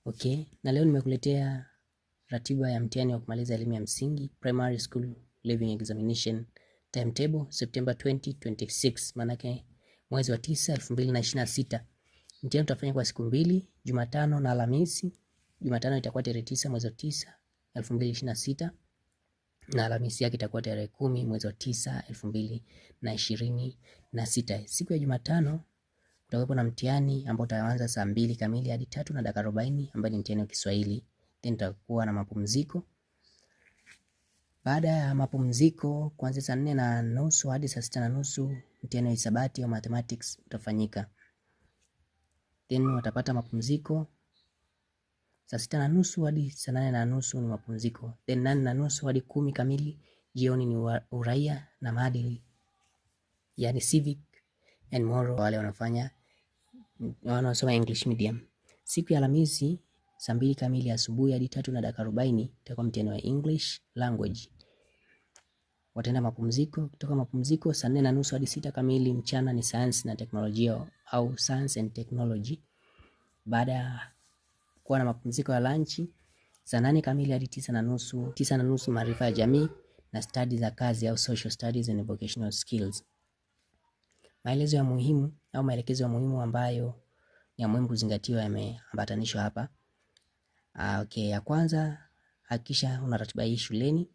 Okay, na leo nimekuletea ratiba ya mtihani wa kumaliza elimu ya msingi Primary School Leaving Examination Timetable September 2026, manake mwezi wa 9 2026. Mtihani utafanya kwa siku mbili, Jumatano na Alhamisi. Jumatano itakuwa tarehe 9 mwezi wa 9 2026 na Alhamisi yake itakuwa tarehe 10 mwezi wa 9 2026. Siku ya Jumatano utakuwa na mtihani ambao utaanza saa 2 kamili hadi 3 na dakika 40 ambao ni mtihani wa Kiswahili. Then utakuwa na mapumziko. Baada ya mapumziko kuanzia saa 4:30 hadi saa 6:30 mtihani wa hisabati au mathematics utafanyika. Then watapata mapumziko saa 6:30 hadi saa 8:30 ni mapumziko. Then 8:30 hadi 10 kamili jioni ni uraia na maadili, yani civic and moral, wale wanaosoma English medium. Siku ya Alhamisi saa 2 kamili asubuhi hadi 3 na dakika 40 itakuwa mtihani wa English language. Wataenda mapumziko. Kutoka mapumziko saa 4:30 hadi 6 kamili mchana ni science na teknolojia au science and technology. Baada ya kuwa na mapumziko ya lunch saa 8 kamili hadi 9:30 maarifa ya jamii na studies za kazi au social studies and vocational skills. Maelezo ya muhimu au maelekezo ya muhimu ambayo ni ya muhimu kuzingatiwa yameambatanishwa hapa. Okay, ya kwanza, hakikisha una ratiba hii shuleni.